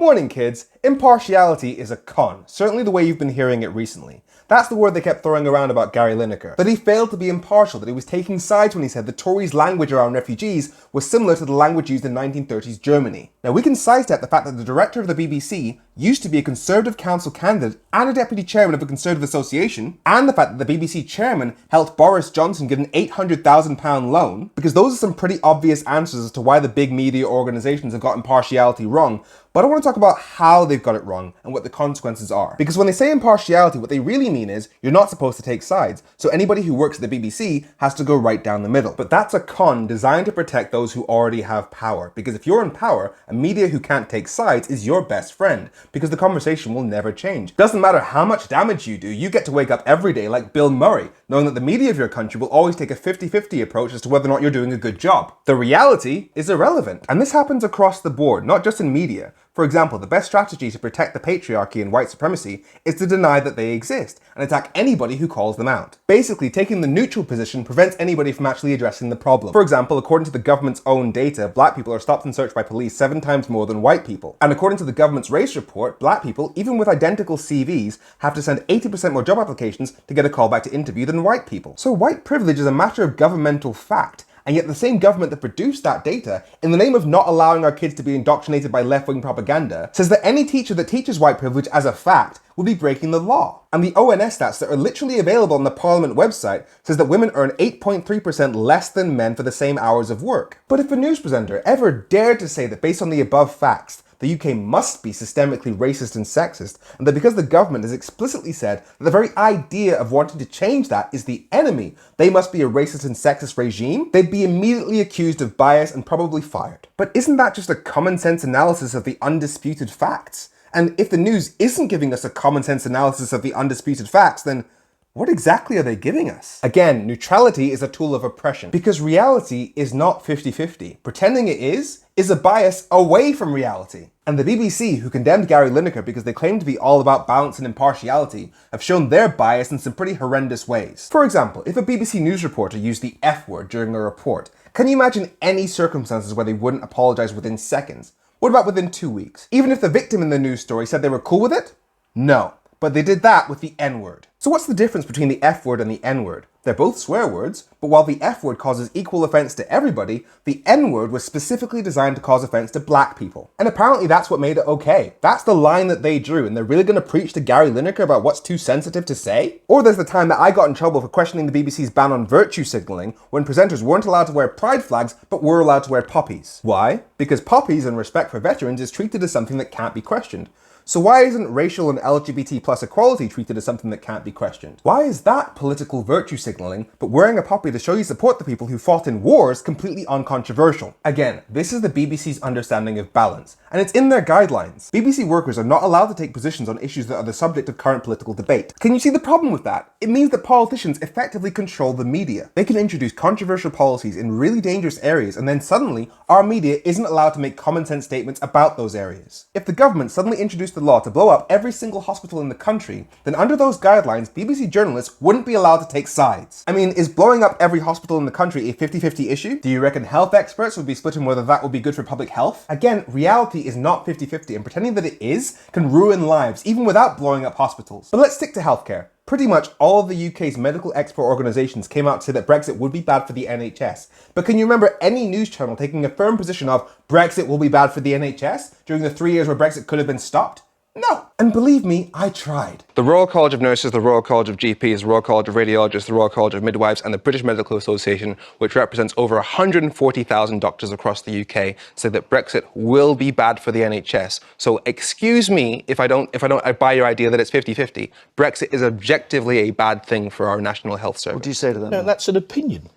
Warning kids, impartiality is a con, certainly the way you've been hearing it recently. That's the word they kept throwing around about Gary Lineker. That he failed to be impartial, that he was taking sides when he said the Tories' language around refugees was similar to the language used in 1930s Germany. Now we can sidestep the fact that the director of the BBC used to be a Conservative council candidate and a deputy chairman of a Conservative association, and the fact that the BBC chairman helped Boris Johnson get an £800,000 loan, because those are some pretty obvious answers as to why the big media organisations have got impartiality wrong. But I want to talk about how they've got it wrong and what the consequences are. Because when they say impartiality, what they really mean is you're not supposed to take sides. So anybody who works at the BBC has to go right down the middle. But that's a con designed to protect those who already have power. Because if you're in power, a media who can't take sides is your best friend. Because the conversation will never change. Doesn't matter how much damage you do, you get to wake up every day like Bill Murray, knowing that the media of your country will always take a 50-50 approach as to whether or not you're doing a good job. The reality is irrelevant. And this happens across the board, not just in media. For example, the best strategy to protect the patriarchy and white supremacy is to deny that they exist and attack anybody who calls them out. Basically, taking the neutral position prevents anybody from actually addressing the problem. For example, according to the government's own data, black people are stopped and searched by police 7 times more than white people. And according to the government's race report, black people, even with identical CVs, have to send 80% more job applications to get a call back to interview than white people. So white privilege is a matter of governmental fact. And yet the same government that produced that data, in the name of not allowing our kids to be indoctrinated by left-wing propaganda, says that any teacher that teaches white privilege as a fact will be breaking the law. And the ONS stats that are literally available on the Parliament website says that women earn 8.3% less than men for the same hours of work. But if a news presenter ever dared to say that based on the above facts, the UK must be systemically racist and sexist, and that because the government has explicitly said that the very idea of wanting to change that is the enemy, they must be a racist and sexist regime, they'd be immediately accused of bias and probably fired. But isn't that just a common sense analysis of the undisputed facts? And if the news isn't giving us a common sense analysis of the undisputed facts, then what exactly are they giving us? Again, neutrality is a tool of oppression, because reality is not 50-50. Pretending it is a bias away from reality. And the BBC, who condemned Gary Lineker because they claim to be all about balance and impartiality, have shown their bias in some pretty horrendous ways. For example, if a BBC News reporter used the F word during a report, can you imagine any circumstances where they wouldn't apologise within seconds? What about within 2 weeks? Even if the victim in the news story said they were cool with it? No. But they did that with the N-word. So what's the difference between the F-word and the N-word? They're both swear words, but while the F-word causes equal offence to everybody, the N-word was specifically designed to cause offence to black people. And apparently that's what made it okay. That's the line that they drew, and they're really going to preach to Gary Lineker about what's too sensitive to say? Or there's the time that I got in trouble for questioning the BBC's ban on virtue signalling, when presenters weren't allowed to wear pride flags, but were allowed to wear poppies. Why? Because poppies and respect for veterans is treated as something that can't be questioned. So why isn't racial and LGBT plus equality treated as something that can't be questioned? Why is that political virtue signalling, but wearing a poppy to show you support the people who fought in wars completely uncontroversial? Again, this is the BBC's understanding of balance, and it's in their guidelines. BBC workers are not allowed to take positions on issues that are the subject of current political debate. Can you see the problem with that? It means that politicians effectively control the media. They can introduce controversial policies in really dangerous areas, and then suddenly, our media isn't allowed to make common sense statements about those areas. If the government suddenly introduced the law to blow up every single hospital in the country, then under those guidelines, BBC journalists wouldn't be allowed to take sides. I mean, is blowing up every hospital in the country a 50-50 issue? Do you reckon health experts would be split on whether that would be good for public health? Again, reality is not 50-50, and pretending that it is can ruin lives, even without blowing up hospitals. But let's stick to healthcare. Pretty much all of the UK's medical expert organisations came out to say that Brexit would be bad for the NHS. But can you remember any news channel taking a firm position of Brexit will be bad for the NHS during the 3 years where Brexit could have been stopped? No. And believe me, I tried. The Royal College of Nurses, the Royal College of GPs, the Royal College of Radiologists, the Royal College of Midwives, and the British Medical Association, which represents over 140,000 doctors across the UK, say that Brexit will be bad for the NHS. So excuse me if I buy your idea that it's 50-50. Brexit is objectively a bad thing for our National Health Service. What do you say to them? No, that's an opinion.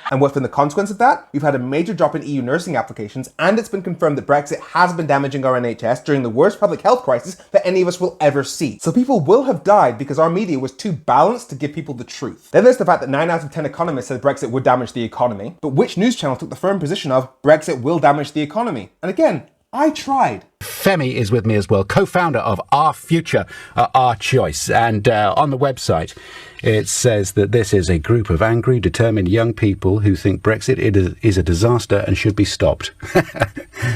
And what's been the consequence of that? We've had a major drop in EU nursing applications, and it's been confirmed that Brexit has been damaging our NHS during the worst public health crisis that any of us will ever see. So people will have died because our media was too balanced to give people the truth. Then there's the fact that 9 out of 10 economists said Brexit would damage the economy, but which news channel took the firm position of Brexit will damage the economy? And again, I tried. Femi is with me as well, co-founder of Our Future, Our Choice. And on the website, It says that this is a group of angry, determined young people who think Brexit is a disaster and should be stopped.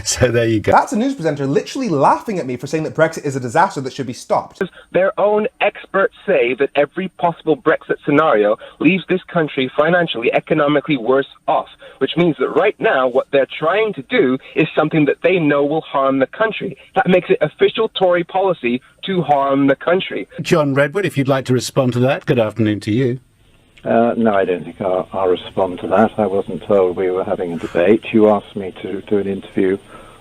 So there you go. That's a news presenter literally laughing at me for saying that Brexit is a disaster that should be stopped. Their own experts say that every possible Brexit scenario leaves this country financially, economically worse off, which means that right now what they're trying to do is something that they know will harm the country. That makes it official Tory policy to harm the country. John Redwood, if you'd like to respond to that, good afternoon to you. No, I don't think I'll respond to that. I wasn't told we were having a debate. You asked me to do an interview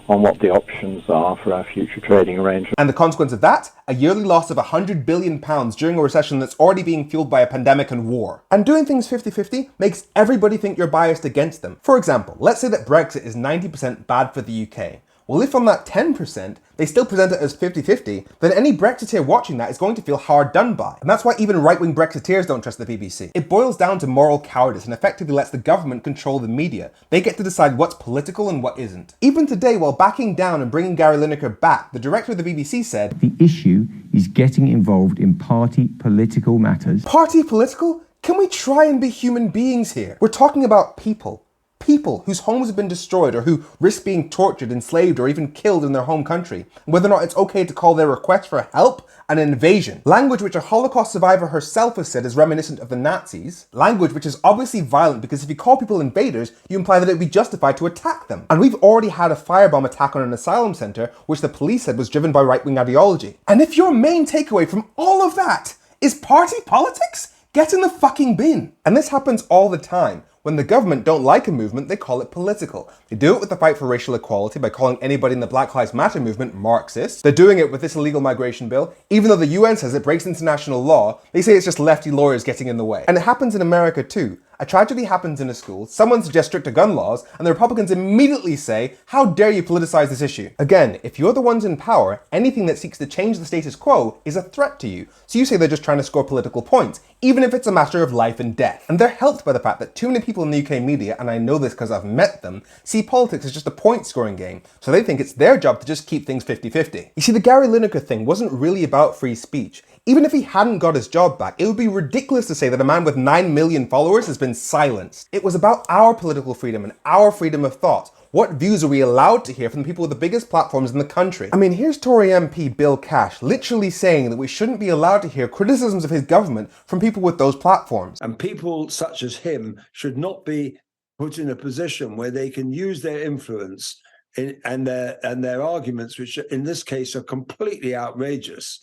on what the options are for our future trading arrangement. And the consequence of that? A yearly loss of £100 billion during a recession that's already being fueled by a pandemic and war. And doing things 50-50 makes everybody think you're biased against them. For example, let's say that Brexit is 90% bad for the UK. Well, if on that 10%, they still present it as 50-50, then any Brexiteer watching that is going to feel hard done by. And that's why even right-wing Brexiteers don't trust the BBC. It boils down to moral cowardice and effectively lets the government control the media. They get to decide what's political and what isn't. Even today, while backing down and bringing Gary Lineker back, the director of the BBC said, "The issue is getting involved in party political matters." Party political? Can we try and be human beings here? We're talking about people. People whose homes have been destroyed or who risk being tortured, enslaved, or even killed in their home country, and whether or not it's okay to call their request for help an invasion. Language which a Holocaust survivor herself has said is reminiscent of the Nazis. Language which is obviously violent because if you call people invaders, you imply that it would be justified to attack them. And we've already had a firebomb attack on an asylum centre, which the police said was driven by right-wing ideology. And if your main takeaway from all of that is party politics, get in the fucking bin. And this happens all the time. When the government don't like a movement, they call it political. They do it with the fight for racial equality by calling anybody in the Black Lives Matter movement Marxist. They're doing it with this illegal migration bill. Even though the UN says it breaks international law, they say it's just lefty lawyers getting in the way. And it happens in America too. A tragedy happens in a school, someone suggests stricter gun laws, and the Republicans immediately say, how dare you politicize this issue? Again, if you're the ones in power, anything that seeks to change the status quo is a threat to you. So you say they're just trying to score political points, even if it's a matter of life and death. And they're helped by the fact that too many people in the UK media, and I know this because I've met them, see politics as just a point scoring game. So they think it's their job to just keep things 50-50. You see, the Gary Lineker thing wasn't really about free speech. Even if he hadn't got his job back, it would be ridiculous to say that a man with 9 million followers has been silenced. It was about our political freedom and our freedom of thought. What views are we allowed to hear from the people with the biggest platforms in the country? I mean, here's Tory MP Bill Cash literally saying that we shouldn't be allowed to hear criticisms of his government from people with those platforms. And people such as him should not be put in a position where they can use their influence and their arguments, which in this case are completely outrageous,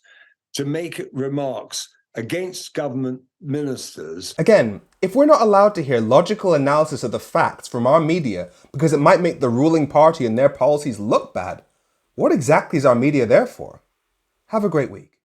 to make remarks against government ministers. Again, if we're not allowed to hear logical analysis of the facts from our media because it might make the ruling party and their policies look bad, what exactly is our media there for? Have a great week.